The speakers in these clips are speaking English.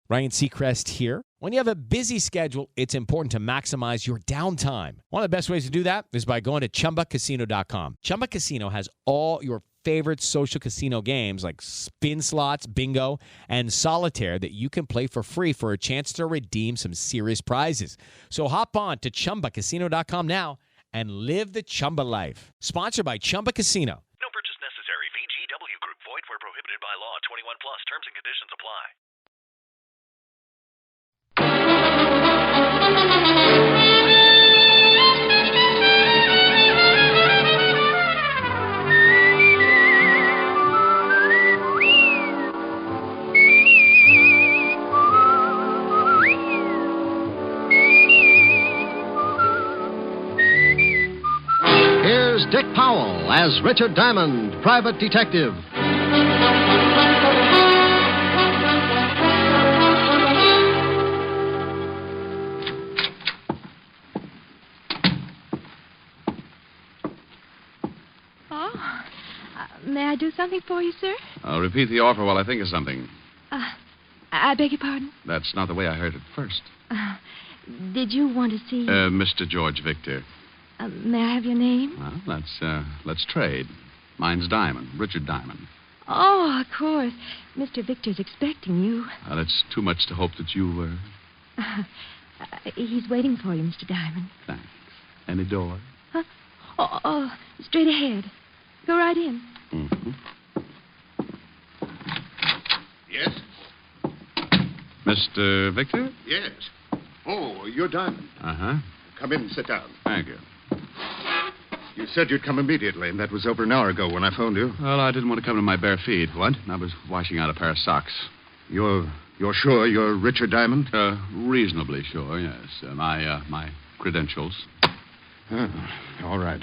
Ryan Seacrest here. When you have a busy schedule, it's important to maximize your downtime. One of the best ways to do that is by going to ChumbaCasino.com. Chumba Casino has all your favorite social casino games like spin slots, bingo, and solitaire that you can play for free for a chance to redeem some serious prizes. So hop on to ChumbaCasino.com now and live the Chumba life. Sponsored by Chumba Casino. No purchase necessary. VGW Group. Void where prohibited by law. 21 plus. Terms and conditions apply. Here's Dick Powell as Richard Diamond, private detective. May I do something for you, sir? I'll repeat the offer while I think of something. I beg your pardon? That's not the way I heard it first. Did you want to see... Mr. George Victor. May I have your name? Well, let's trade. Mine's Diamond, Richard Diamond. Oh, of course. Mr. Victor's expecting you. Well, it's too much to hope that you... He's waiting for you, Mr. Diamond. Thanks. Any door? Huh? Oh, straight ahead. Go right in. Mm-hmm. Yes? Mr. Victor? Yes. Oh, you're Diamond. Uh-huh. Come in and sit down. Thank you. You said you'd come immediately, and that was over an hour ago when I phoned you. Well, I didn't want to come in my bare feet. What? I was washing out a pair of socks. You're sure you're Richard Diamond? Reasonably sure, yes. My credentials. Oh, all right.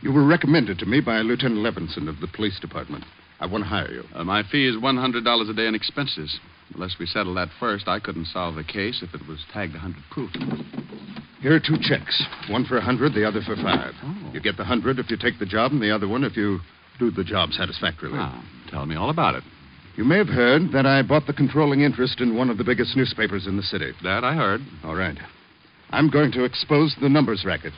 You were recommended to me by Lieutenant Levinson of the police department. I want to hire you. My fee is $100 a day in expenses. Unless we settle that first, I couldn't solve the case if it was tagged 100 proof. Here are 2 checks. One for 100, the other for 5. Oh. You get the 100 if you take the job, and the other one if you do the job satisfactorily. Tell me all about it. You may have heard that I bought the controlling interest in one of the biggest newspapers in the city. That I heard. All right. I'm going to expose the numbers racket.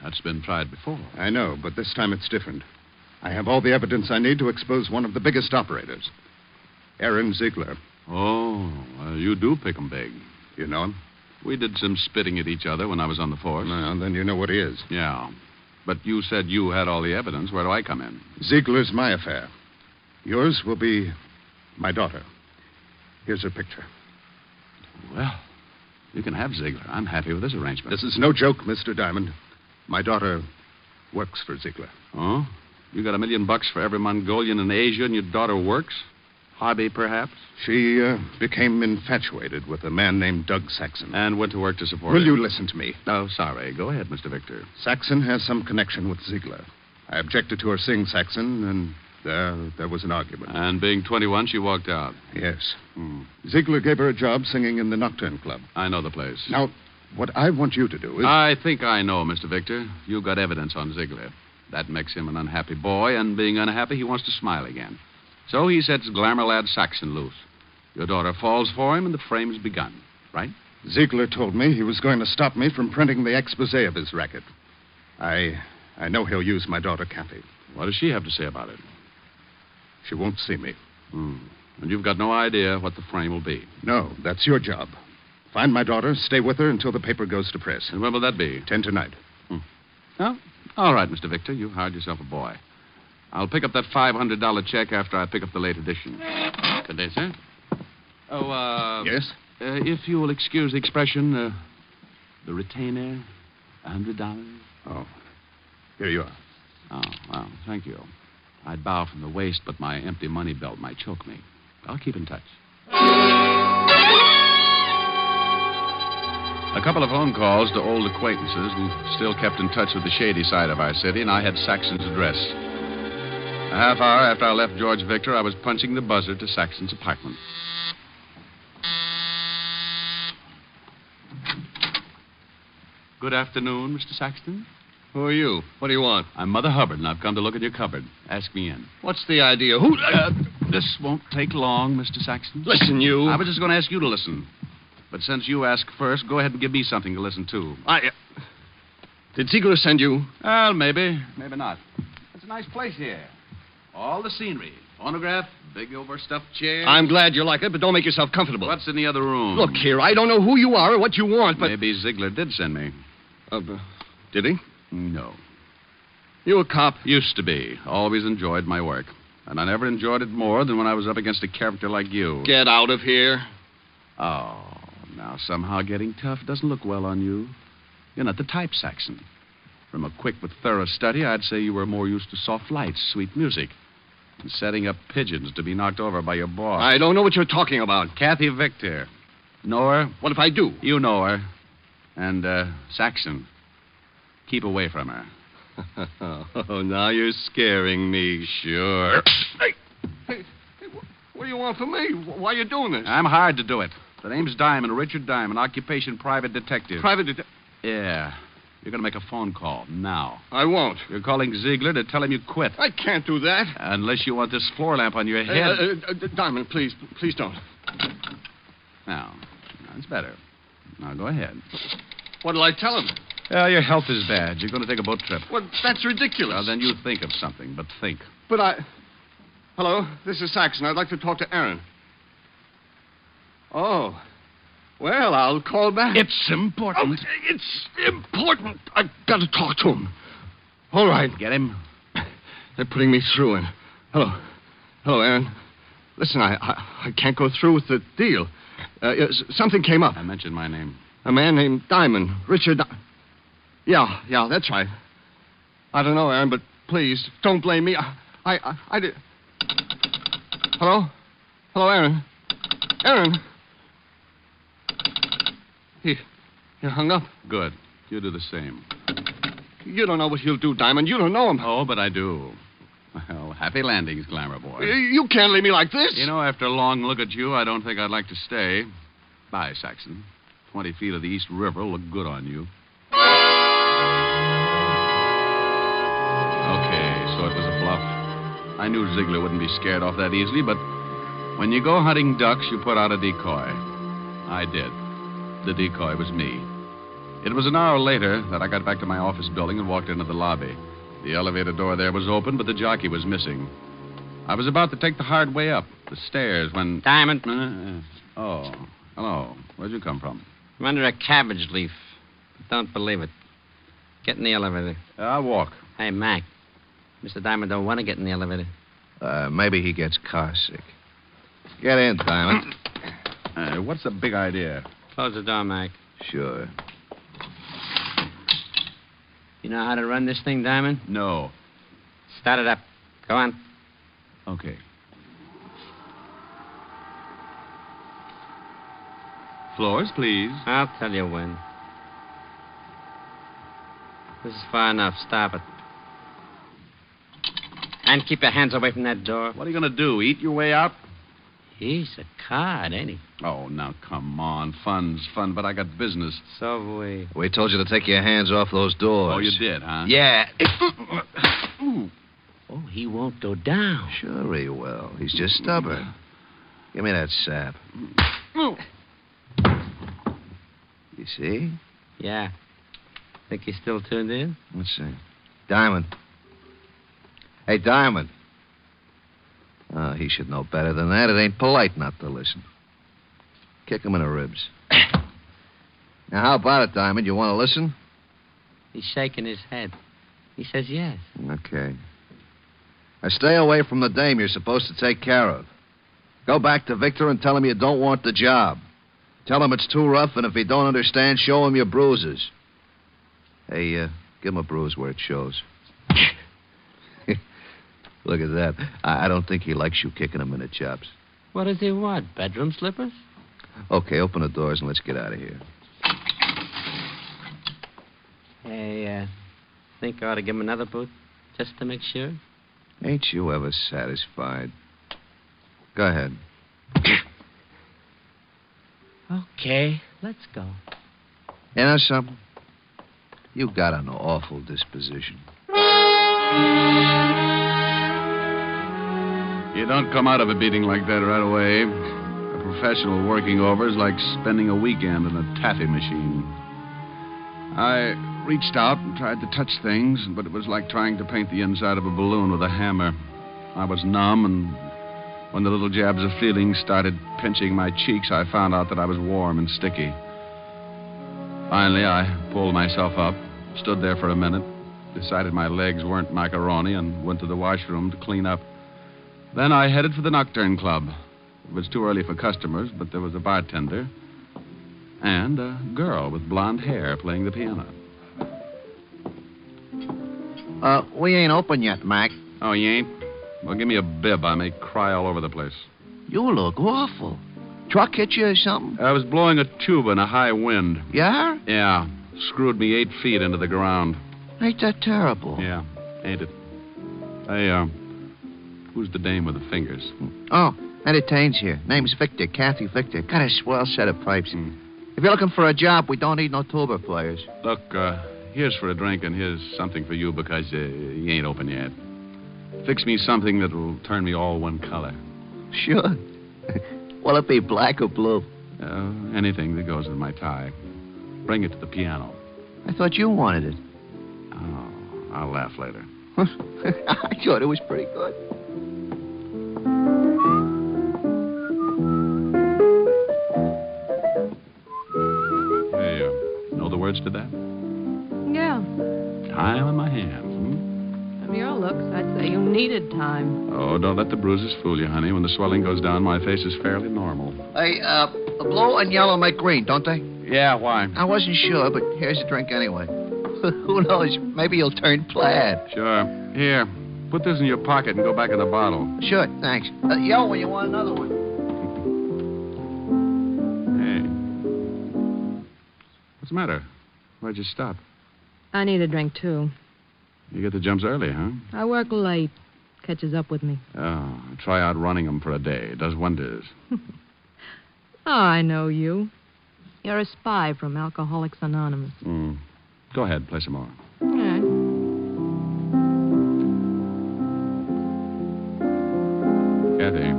That's been tried before. I know, but this time it's different. I have all the evidence I need to expose one of the biggest operators, Aaron Ziegler. Oh, well, you do pick 'em big. You know him? We did some spitting at each other when I was on the force. Well, then you know what he is. Yeah. But you said you had all the evidence. Where do I come in? Ziegler's my affair. Yours will be my daughter. Here's her picture. Well, you can have Ziegler. I'm happy with this arrangement. This is no joke, Mr. Diamond. My daughter works for Ziegler. Oh? You got $1 million for every Mongolian in Asia, and your daughter works? Hobby, perhaps? She became infatuated with a man named Doug Saxon. And went to work to support Will him. you listen to me? Oh, sorry. Go ahead, Mr. Victor. Saxon has some connection with Ziegler. I objected to her seeing Saxon, and there was an argument. And being 21, she walked out. Yes. Ziegler gave her a job singing in the Nocturne Club. I know the place. Now, what I want you to do is... I think I know, Mr. Victor. You got evidence on Ziegler. That makes him an unhappy boy, and being unhappy, he wants to smile again. So he sets glamour lad Saxon loose. Your daughter falls for him, and the frame's begun, right? Ziegler told me he was going to stop me from printing the expose of his racket. I know he'll use my daughter, Kathy. What does she have to say about it? She won't see me. And you've got no idea what the frame will be? No, that's your job. Find my daughter, stay with her until the paper goes to press. And when will that be? 10 tonight. Oh, all right, Mr. Victor. You hired yourself a boy. I'll pick up that $500 check after I pick up the late edition. Good day, sir. Oh, Yes? If you will excuse the expression, the retainer, $100. Oh, here you are. Oh, well, thank you. I'd bow from the waist, but my empty money belt might choke me. I'll keep in touch. A couple of phone calls to old acquaintances who still kept in touch with the shady side of our city, and I had Saxon's address. A half hour after I left George Victor, I was punching the buzzer to Saxon's apartment. Good afternoon, Mr. Saxton. Who are you? What do you want? I'm Mother Hubbard, and I've come to look in your cupboard. Ask me in. What's the idea? Who... This won't take long, Mr. Saxon. Listen, you. I was just going to ask you to listen. But since you asked first, go ahead and give me something to listen to. Did Ziegler send you? Well, maybe. Maybe not. It's a nice place here. All the scenery. Phonograph, big overstuffed chairs. I'm glad you like it, but don't make yourself comfortable. What's in the other room? Look here, I don't know who you are or what you want, but... Maybe Ziegler did send me. Did he? No. You a cop? Used to be. Always enjoyed my work. And I never enjoyed it more than when I was up against a character like you. Get out of here. Oh, now somehow getting tough doesn't look well on you. You're not the type, Saxon. From a quick but thorough study, I'd say you were more used to soft lights, sweet music, and setting up pigeons to be knocked over by your boss. I don't know what you're talking about. Kathy Victor. Know her? What if I do? You know her. And, Saxon, keep away from her. Oh, now you're scaring me. Sure. Hey, what do you want from me? Why are you doing this? I'm hired to do it. The name's Diamond, Richard Diamond, occupation private detective. Private detective? Yeah. You're going to make a phone call now. I won't. You're calling Ziegler to tell him you quit. I can't do that. Unless you want this floor lamp on your head. Diamond, please don't. Now, that's better. Now, go ahead. What'll I tell him? Your health is bad. You're going to take a boat trip. Well, that's ridiculous. Well, then you think of something, but think. But Hello, this is Saxon. I'd like to talk to Aaron. Oh. Well, I'll call back. It's important. Oh, it's important. I've got to talk to him. All right. Get him? They're putting me through in. Hello, Aaron. Listen, I can't go through with the deal. Something came up. I mentioned my name. A man named Diamond. Richard. Yeah, that's right. I don't know, Aaron, but please, don't blame me. I did. Hello, Aaron. Aaron. He hung up. Good. You do the same. You don't know what he'll do, Diamond. You don't know him. Oh, but I do. Well, happy landings, Glamour Boy. You can't leave me like this. You know, after a long look at you, I don't think I'd like to stay. Bye, Saxon. 20 feet of the East River will look good on you. Okay, so it was a bluff. I knew Ziegler wouldn't be scared off that easily, but when you go hunting ducks, you put out a decoy. I did. The decoy was me. It was an hour later that I got back to my office building and walked into the lobby. The elevator door there was open, but the jockey was missing. I was about to take the hard way up, the stairs, when... Diamond. Oh, hello. Where'd you come from? I'm under a cabbage leaf. Don't believe it. Get in the elevator. I'll walk. Hey, Mac. Mr. Diamond don't want to get in the elevator. Maybe he gets car sick. Get in, Diamond. What's the big idea? Close the door, Mac. Sure. You know how to run this thing, Diamond? No. Start it up. Go on. Okay. Floors, please. I'll tell you when. This is far enough. Stop it. And keep your hands away from that door. What are you going to do, eat your way out? He's a card, ain't he? Oh, now, come on. Fun's fun, but I got business. So have we. We told you to take your hands off those doors. Oh, you did, huh? Yeah. Oh, he won't go down. Sure he will. He's just stubborn. Give me that sap. You see? Yeah. Think he's still tuned in? Let's see. Diamond. Hey, Diamond. Oh, he should know better than that. It ain't polite not to listen. Kick him in the ribs. Now, how about it, Diamond? You want to listen? He's shaking his head. He says yes. Okay. Now, stay away from the dame you're supposed to take care of. Go back to Victor and tell him you don't want the job. Tell him it's too rough, and if he don't understand, show him your bruises. Hey, give him a bruise where it shows. Look at that. I don't think he likes you kicking him in the chops. What does he want? Bedroom slippers? Okay, open the doors and let's get out of here. Hey, think I ought to give him another boot, just to make sure? Ain't you ever satisfied? Go ahead. Okay, let's go. You know something? You got an awful disposition. You don't come out of a beating like that right away. A professional working over is like spending a weekend in a taffy machine. I reached out and tried to touch things, but it was like trying to paint the inside of a balloon with a hammer. I was numb, and when the little jabs of feeling started pinching my cheeks, I found out that I was warm and sticky. Finally, I pulled myself up, stood there for a minute, decided my legs weren't macaroni, and went to the washroom to clean up. Then I headed for the Nocturne Club. It was too early for customers, but there was a bartender and a girl with blonde hair playing the piano. We ain't open yet, Mac. Oh, you ain't? Well, give me a bib. I may cry all over the place. You look awful. Truck hit you or something? I was blowing a tube in a high wind. Yeah? Yeah. Screwed me 8 feet into the ground. Ain't that terrible? Yeah, ain't it? Hey, who's the dame with the fingers? Oh, entertains here. Name's Victor, Kathy Victor. Got a swell set of pipes. If you're looking for a job, we don't need no tuba players. Look, here's for a drink and here's something for you because you ain't open yet. Fix me something that'll turn me all one color. Sure. Will it be black or blue? Anything that goes with my tie. Bring it to the piano. I thought you wanted it. Oh, I'll laugh later. I thought it was pretty good. Hey, know the words to that? Yeah. Time in my hands. From your looks, I'd say you needed time. Oh, don't let the bruises fool you, honey. When the swelling goes down, my face is fairly normal. Hey, blue and yellow make green, don't they? Yeah, why? I wasn't sure, but here's a drink anyway. Who knows? Maybe you'll turn plaid. Sure. Here, put this in your pocket and go back in the bottle. Sure, thanks. Yell when you want another one. Hey. What's the matter? Why'd you stop? I need a drink, too. You get the jumps early, huh? I work late. Catches up with me. Oh, try out running them for a day. It does wonders. Oh, I know you. You're a spy from Alcoholics Anonymous. Go ahead, play some more. All right. Kathy.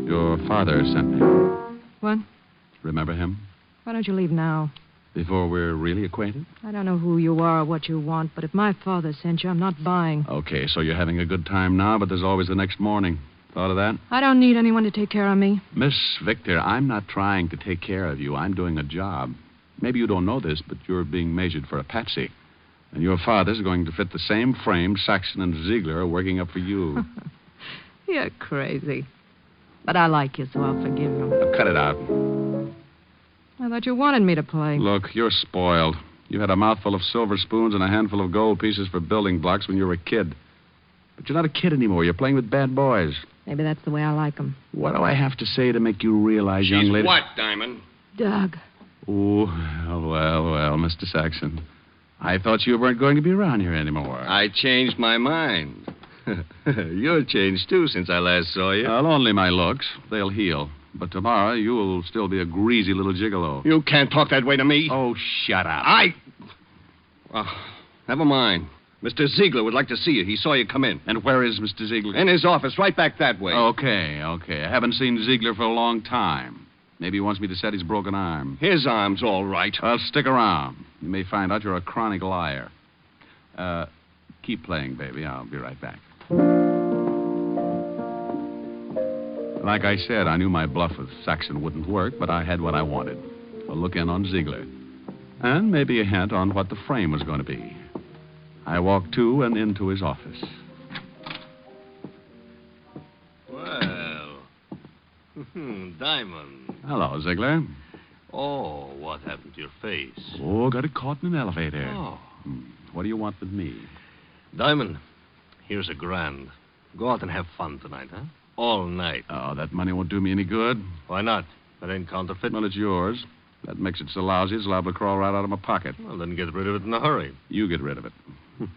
Your father sent me. What? Remember him? Why don't you leave now? Before we're really acquainted? I don't know who you are or what you want, but if my father sent you, I'm not buying. Okay, so you're having a good time now, but there's always the next morning. Thought of that? I don't need anyone to take care of me. Miss Victor, I'm not trying to take care of you. I'm doing a job. Maybe you don't know this, but you're being measured for a patsy. And your father's going to fit the same frame Saxon and Ziegler are working up for you. You're crazy. But I like you, so I'll forgive you. Now, cut it out. I thought you wanted me to play. Look, you're spoiled. You had a mouthful of silver spoons and a handful of gold pieces for building blocks when you were a kid. But you're not a kid anymore. You're playing with bad boys. Maybe that's the way I like them. What do I have to say to make you realize, young lady? What, Diamond? Doug. Oh, well, Mr. Saxon. I thought you weren't going to be around here anymore. I changed my mind. You're changed, too, since I last saw you. Well, only my looks. They'll heal. But tomorrow, you'll still be a greasy little gigolo. You can't talk that way to me. Oh, shut up. Never mind. Mr. Ziegler would like to see you. He saw you come in. And where is Mr. Ziegler? In his office, right back that way. Okay. I haven't seen Ziegler for a long time. Maybe he wants me to set his broken arm. His arm's all right. Well, stick around. You may find out you're a chronic liar. Keep playing, baby. I'll be right back. Like I said, I knew my bluff with Saxon wouldn't work, but I had what I wanted. A look in on Ziegler. And maybe a hint on what the frame was going to be. I walked to and into his office. Well, Diamond. Hello, Ziegler. Oh, what happened to your face? Oh, got it caught in an elevator. Oh. What do you want with me? Diamond, here's $1,000. Go out and have fun tonight, huh? All night. Oh, that money won't do me any good. Why not? That ain't counterfeit. Well, it's yours. That makes it so lousy it's liable to crawl right out of my pocket. Well, then get rid of it in a hurry. You get rid of it. You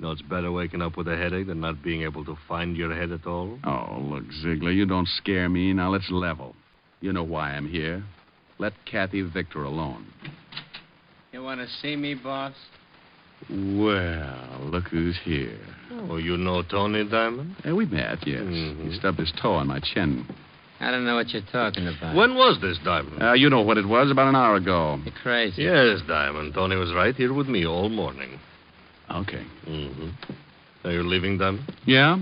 know, it's better waking up with a headache than not being able to find your head at all. Oh, look, Ziegler, you don't scare me. Now, let's level. You know why I'm here. Let Kathy Victor alone. You want to see me, boss? Well, look who's here. Oh, you know Tony Diamond? We met, yes. Mhm. He stubbed his toe on my chin. I don't know what you're talking about. When was this, Diamond? You know what it was, about an hour ago. You're crazy. Yes, Diamond. Tony was right here with me all morning. Okay. Mm-hmm. Are you leaving, Diamond? Yeah.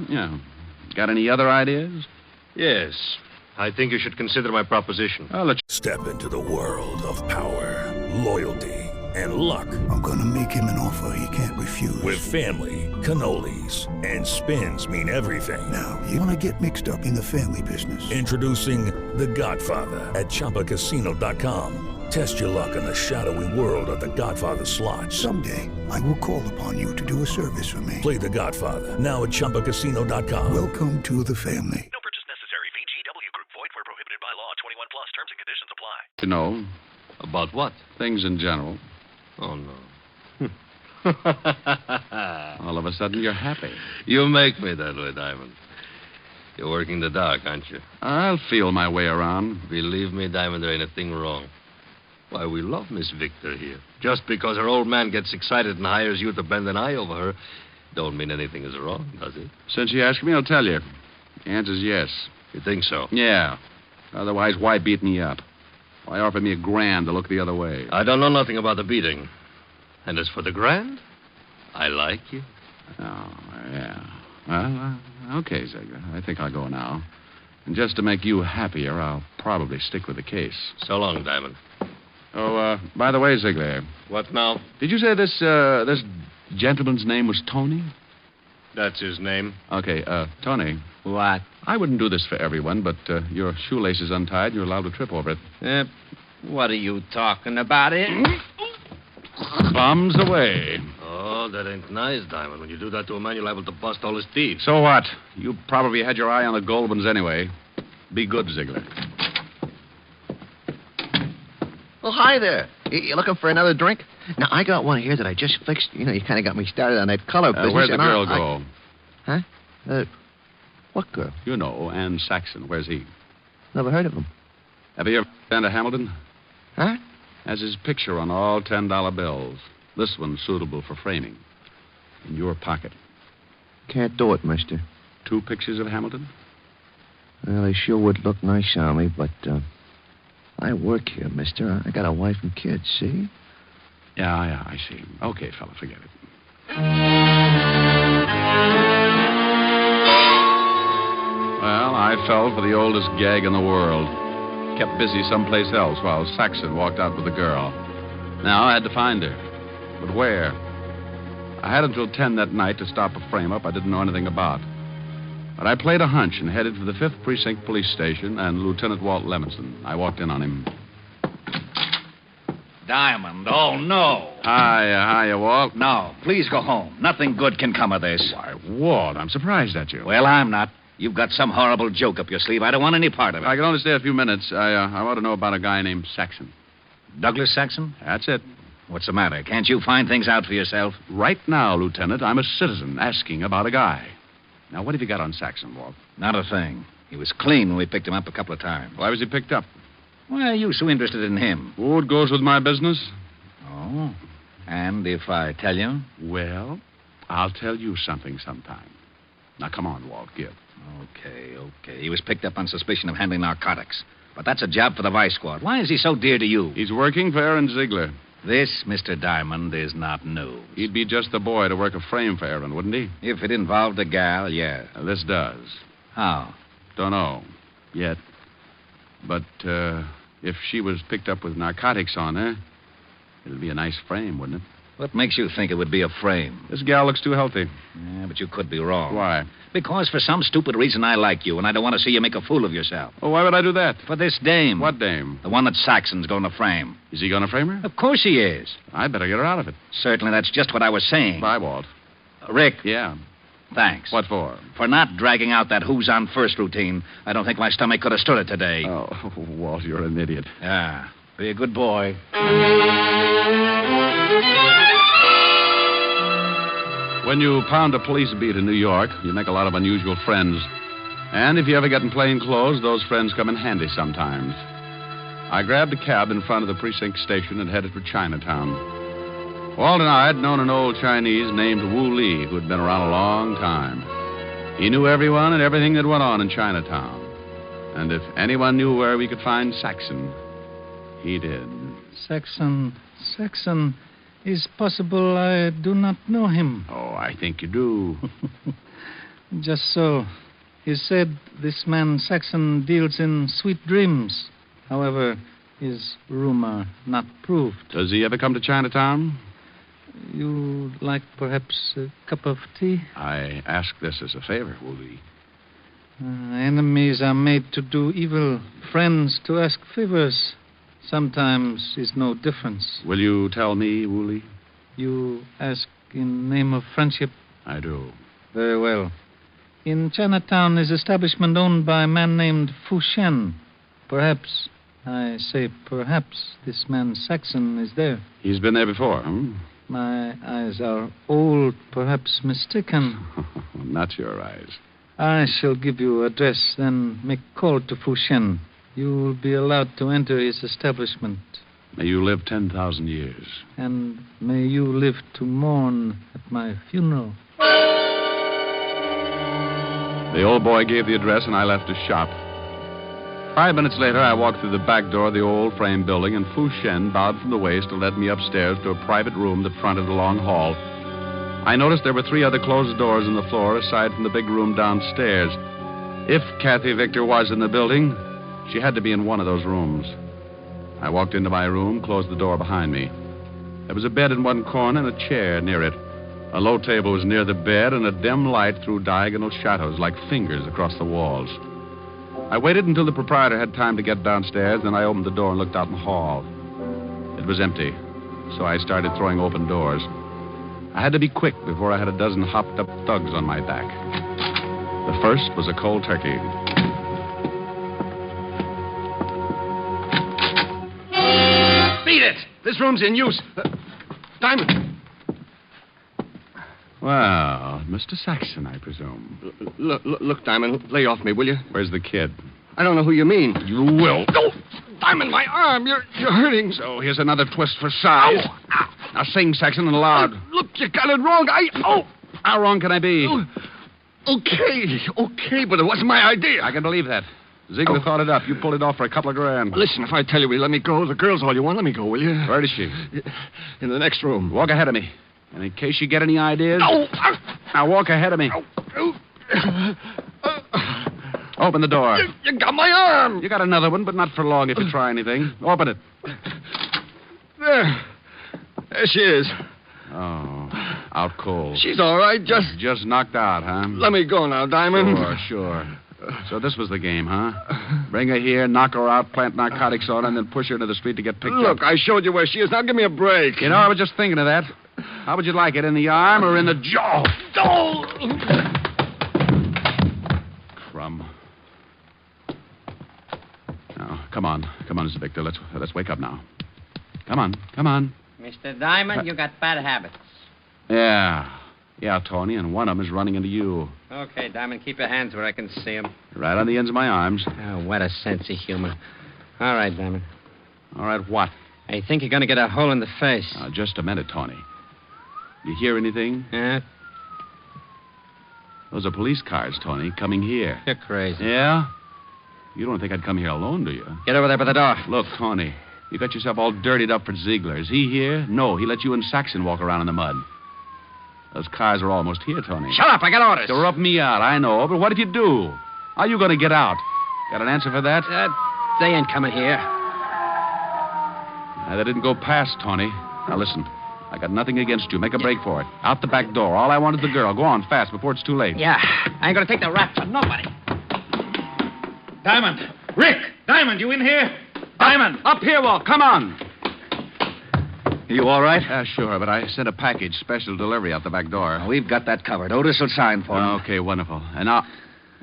Got any other ideas? Yes. I think you should consider my proposition. I'll let you... Step into the world of power, loyalty, and luck. I'm gonna make him an offer he can't refuse. With family, cannolis, and spins mean everything. Now, you wanna get mixed up in the family business. Introducing The Godfather at ChumbaCasino.com. Test your luck in the shadowy world of The Godfather slot. Someday, I will call upon you to do a service for me. Play The Godfather now at ChumbaCasino.com. Welcome to the family. No purchase necessary. VGW Group. Void where prohibited by law. 21 plus. Terms and conditions apply. You know, About what? things in general. Oh, no. All of a sudden, you're happy. You make me that way, Diamond. You're working the dark, aren't you? I'll feel my way around. Believe me, Diamond, there ain't a thing wrong. Why, we love Miss Victor here. Just because her old man gets excited and hires you to bend an eye over her, don't mean anything is wrong, does it? Since you asked me, I'll tell you. The answer's yes. You think so? Yeah. Otherwise, why beat me up? Why offer me $1,000 to look the other way? I don't know nothing about the beating. And as for the grand, I like you. Oh, yeah. Well, okay, Ziegler. I think I'll go now. And just to make you happier, I'll probably stick with the case. So long, Diamond. Oh, by the way, Ziegler. What now? Did you say this gentleman's name was Tony? That's his name. Okay, Tony. What? I wouldn't do this for everyone, but your shoelace is untied and you're allowed to trip over it. What are you talking about? Bombs away. Oh, that ain't nice, Diamond. When you do that to a man, you're liable to bust all his teeth. So what? You probably had your eye on the Goldmans anyway. Be good, Ziegler. Well, hi there. You looking for another drink? Now, I got one here that I just fixed. You know, you kind of got me started on that color business. Where'd the girl go? Huh? What girl? You know, Ann Saxon. Where's he? Never heard of him. Have you ever been to Hamilton? Huh? Has his picture on all $10 bills. This one's suitable for framing. In your pocket. Can't do it, mister. 2 pictures of Hamilton? Well, they sure would look nice on me, but, I work here, mister. I got a wife and kids, see? Yeah, I see. Okay, fella, forget it. Well, I fell for the oldest gag in the world. Kept busy someplace else while Saxon walked out with the girl. Now I had to find her. But where? I had until 10 that night to stop a frame-up I didn't know anything about. But I played a hunch and headed for the 5th Precinct Police Station and Lieutenant Walt Levinson. I walked in on him. Diamond, oh, no. Hiya, Walt. No, please go home. Nothing good can come of this. Why, Walt, I'm surprised at you. Well, I'm not. You've got some horrible joke up your sleeve. I don't want any part of it. I can only stay a few minutes. I want to know about a guy named Saxon. Douglas Saxon? That's it. What's the matter? Can't you find things out for yourself? Right now, Lieutenant, I'm a citizen asking about a guy. Now, what have you got on Saxon, Walt? Not a thing. He was clean when we picked him up a couple of times. Why was he picked up? Well, you so interested in him. Oh, it goes with my business. Oh. And if I tell you? Well, I'll tell you something sometime. Now, come on, Walt, give. Okay. He was picked up on suspicion of handling narcotics. But that's a job for the Vice Squad. Why is he so dear to you? He's working for Aaron Ziegler. This, Mr. Diamond, is not news. He'd be just the boy to work a frame for Aaron, wouldn't he? If it involved a gal, yeah. This does. How? Don't know. Yet. But, if she was picked up with narcotics on her, it'd be a nice frame, wouldn't it? What makes you think it would be a frame? This gal looks too healthy. Yeah, but you could be wrong. Why? Because for some stupid reason I like you, and I don't want to see you make a fool of yourself. Well, why would I do that? For this dame. What dame? The one that Saxon's going to frame. Is he going to frame her? Of course he is. I'd better get her out of it. Certainly, that's just what I was saying. Bye, Walt. Rick. Yeah? Thanks. What for? For not dragging out that who's on first routine. I don't think my stomach could have stood it today. Oh, Walt, you're an idiot. Yeah. Be a good boy. When you pound a police beat in New York, you make a lot of unusual friends. And if you ever get in plain clothes, those friends come in handy sometimes. I grabbed a cab in front of the precinct station and headed for Chinatown. Walt and I had known an old Chinese named Wu Li who had been around a long time. He knew everyone and everything that went on in Chinatown. And if anyone knew where we could find Saxon, he did. Saxon, is possible I do not know him. Oh, I think you do. Just so. You said this man Saxon deals in sweet dreams. However, is rumor not proved. Does he ever come to Chinatown? You like perhaps a cup of tea? I ask this as a favor, Wu Li. Enemies are made to do evil. Friends to ask favors. Sometimes is no difference. Will you tell me, Wu Li? You ask in name of friendship? I do. Very well. In Chinatown is establishment owned by a man named Fu Shen. Perhaps, I say perhaps, this man Saxon is there. He's been there before, My eyes are old, perhaps mistaken. Not your eyes. I shall give you address, then make call to Fu Shen. You will be allowed to enter his establishment. May you live 10,000 years. And may you live to mourn at my funeral. The old boy gave the address, and I left his shop. 5 minutes later, I walked through the back door of the old frame building, and Fu Shen bowed from the waist to let me upstairs to a private room that fronted a long hall. I noticed there were 3 other closed doors in the floor, aside from the big room downstairs. If Kathy Victor was in the building, she had to be in one of those rooms. I walked into my room, closed the door behind me. There was a bed in one corner and a chair near it. A low table was near the bed, and a dim light threw diagonal shadows like fingers across the walls. I waited until the proprietor had time to get downstairs, then I opened the door and looked out in the hall. It was empty, so I started throwing open doors. I had to be quick before I had a dozen hopped-up thugs on my back. The first was a cold turkey. Beat it! This room's in use. Diamond. Well, Mr. Saxon, I presume. Look, Diamond, lay off me, will you? Where's the kid? I don't know who you mean. You will. No! Diamond, my arm! You're hurting. So here's another twist for size. Ow. Now sing, Saxon, and loud. Look, you got it wrong. How wrong can I be? Okay, but it wasn't my idea. I can believe that. Ziegler thought it up. You pulled it off for a couple of grand. Listen, if I tell you we let me go, the girl's all you want, let me go, will you? Where is she? In the next room. Walk ahead of me. And in case you get any ideas... Now walk ahead of me. Open the door. You got my arm. You got another one, but not for long if you try anything. Open it. There she is. Oh, out cold. She's all right, Just knocked out, huh? Let me go now, Diamond. Sure. So this was the game, huh? Bring her here, knock her out, plant narcotics on her, and then push her into the street to get picked up. Look, I showed you where she is. Now give me a break. You know, I was just thinking of that. How would you like it, in the arm or in the jaw? Oh! Crumb. Now, come on, Mr. Victor. Let's wake up now. Come on. Mr. Diamond, you got bad habits. Yeah, Tony, and one of them is running into you. Okay, Diamond, keep your hands where I can see them. Right on the ends of my arms. Oh, what a sense of humor. All right, Diamond. All right, what? I think you're going to get a hole in the face. Now, just a minute, Tony. You hear anything? Yeah? Those are police cars, Tony, coming here. You're crazy. Yeah? You don't think I'd come here alone, do you? Get over there by the door. Look, Tony, you got yourself all dirtied up for Ziegler. Is he here? No, he let you and Saxon walk around in the mud. Those cars are almost here, Tony. Shut up, I got orders. To rub me out, I know, but what did you do? How are you going to get out? Got an answer for that? They ain't coming here. That didn't go past, Tony. Now, listen. I got nothing against you. Make a break for it. Out the back door. All I want is the girl. Go on, fast, before it's too late. Yeah, I ain't going to take the rap from nobody. Diamond! Rick! Diamond, you in here? Diamond! Up here, Walt. Come on. You all right? Sure, but I sent a package, special delivery, out the back door. Oh, we've got that covered. Otis will sign for him. Okay, wonderful. And now...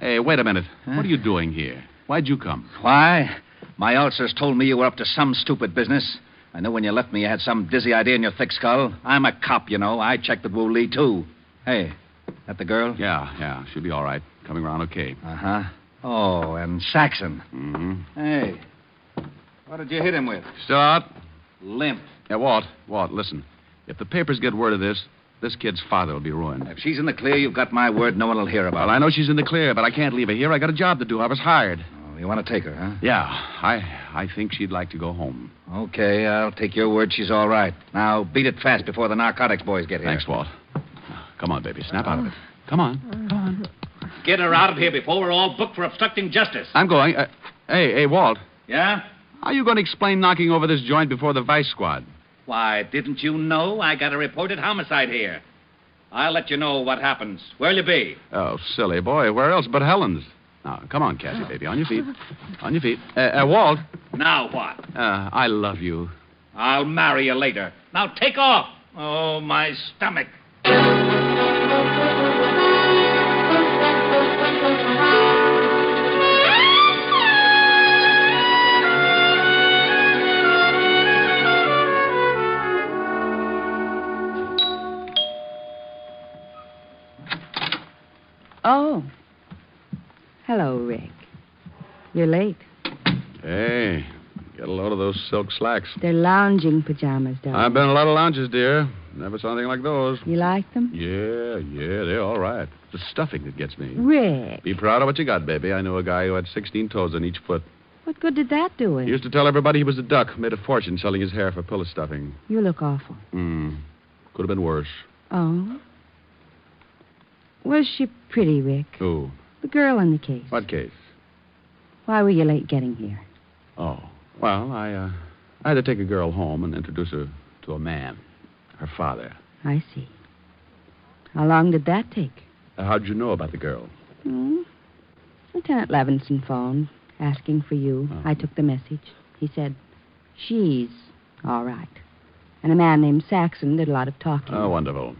Hey, wait a minute. Huh? What are you doing here? Why'd you come? Why? My ulcers told me you were up to some stupid business. I knew when you left me you had some dizzy idea in your thick skull. I'm a cop, you know. I checked with Wu Li, too. Hey, that the girl? Yeah. She'll be all right. Coming around okay. Uh-huh. Oh, and Saxon. Mm-hmm. Hey, what did you hit him with? Still out? Limp. Yeah, Walt, listen. If the papers get word of this kid's father will be ruined. If she's in the clear, you've got my word no one will hear about Well, it. I know she's in the clear, but I can't leave her here. I got a job to do. I was hired. Oh, you want to take her, huh? Yeah, I think she'd like to go home. Okay, I'll take your word she's all right. Now, beat it fast before the narcotics boys get here. Thanks, Walt. Come on, baby. Snap out of it. Come on. Get her out of here before we're all booked for obstructing justice. I'm going. Hey, Walt. Yeah? How are you going to explain knocking over this joint before the vice squad? Why, didn't you know I got a reported homicide here? I'll let you know what happens. Where'll you be? Oh, silly boy. Where else but Helen's? Now, come on, Cassie, baby. On your feet. On your feet. Walt. Now what? I love you. I'll marry you later. Now take off. Oh, my stomach. Oh. Hello, Rick. You're late. Hey, get a load of those silk slacks. They're lounging pajamas, darling. I've been in a lot of lounges, dear. Never saw anything like those. You like them? Yeah, they're all right. It's the stuffing that gets me. Rick. Be proud of what you got, baby. I knew a guy who had 16 toes on each foot. What good did that do him? He used to tell everybody he was a duck. Made a fortune selling his hair for pillow stuffing. You look awful. Could have been worse. Oh? Was she pretty, Rick? Who? The girl in the case. What case? Why were you late getting here? Oh, well, I had to take a girl home and introduce her to a man. Her father. I see. How long did that take? How'd you know about the girl? Lieutenant Levinson phoned, asking for you. Oh. I took the message. He said, she's all right. And a man named Saxon did a lot of talking. Oh, wonderful.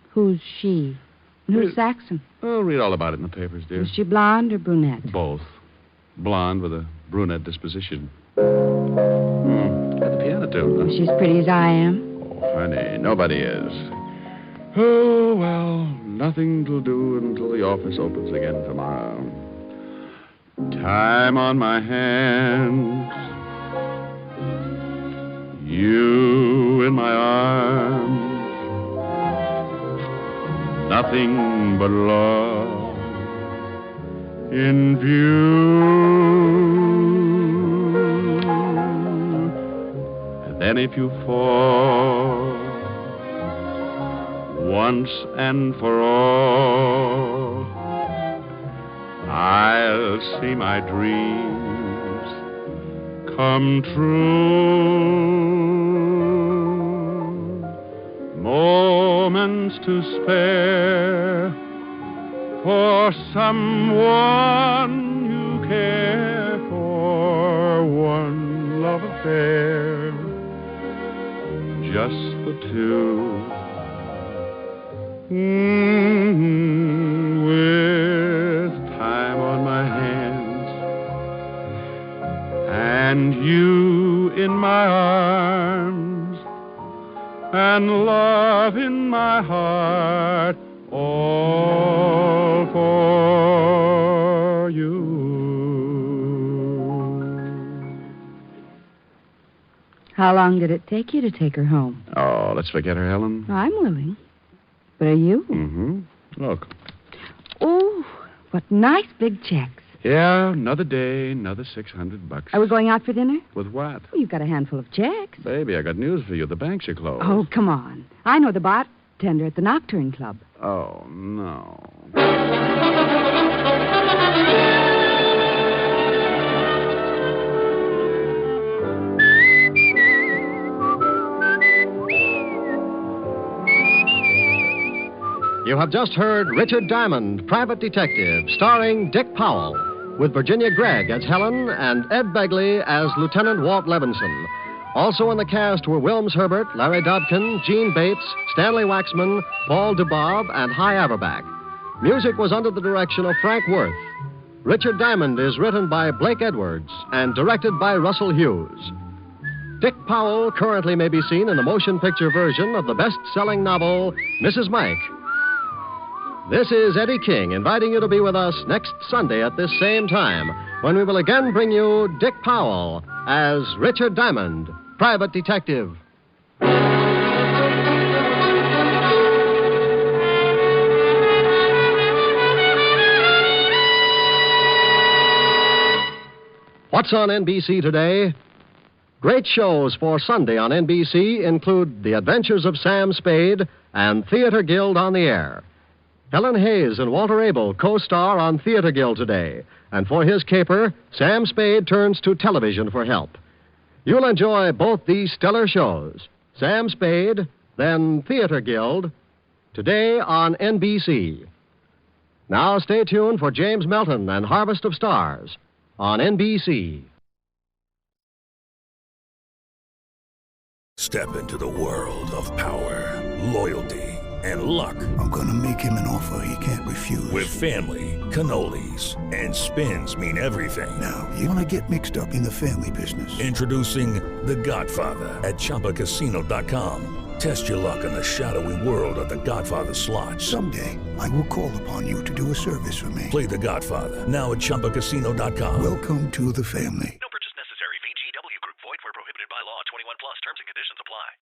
Who's she? And who's Saxon? Oh, read all about it in the papers, dear. Is she blonde or brunette? Both. Blonde with a brunette disposition. Got the piano too, huh? She's pretty as I am. Oh, honey, nobody is. Oh, well, nothing to do until the office opens again tomorrow. Time on my hands. You in my arms. Nothing but love in view. And then if you fall once and for all, I'll see my dreams come true. Moments to spare for someone you care for. One love affair, just the two. With time on my hands and you in my arms and love in my heart, all for you. How long did it take you to take her home? Oh, let's forget her, Helen. I'm willing. But are you? Look. Oh, what nice big checks. Yeah, another day, another $600. Are we going out for dinner? With what? Well, you've got a handful of checks. Baby, I got news for you. The banks are closed. Oh, come on. I know the bartender at the Nocturne Club. Oh, no. You have just heard Richard Diamond, Private Detective, starring Dick Powell, with Virginia Gregg as Helen and Ed Begley as Lieutenant Walt Levinson. Also in the cast were Wilms Herbert, Larry Dobkin, Gene Bates, Stanley Waxman, Paul DeBob, and Hy Averback. Music was under the direction of Frank Worth. Richard Diamond is written by Blake Edwards and directed by Russell Hughes. Dick Powell currently may be seen in the motion picture version of the best-selling novel, Mrs. Mike. This is Eddie King inviting you to be with us next Sunday at this same time when we will again bring you Dick Powell as Richard Diamond, Private Detective. What's on NBC today? Great shows for Sunday on NBC include The Adventures of Sam Spade and Theater Guild on the Air. Helen Hayes and Walter Abel co-star on Theater Guild today, and for his caper, Sam Spade turns to television for help. You'll enjoy both these stellar shows, Sam Spade, then Theater Guild, today on NBC. Now stay tuned for James Melton and Harvest of Stars on NBC. Step into the world of power, loyalty, and luck. I'm gonna make him an offer he can't refuse. With family, cannolis, and spins mean everything. Now, you wanna get mixed up in the family business. Introducing The Godfather at ChumbaCasino.com. Test your luck in the shadowy world of The Godfather slot. Someday, I will call upon you to do a service for me. Play The Godfather now at ChumbaCasino.com. Welcome to the family. No purchase necessary. VGW Group. Void where prohibited by law. 21 plus. Terms and conditions apply.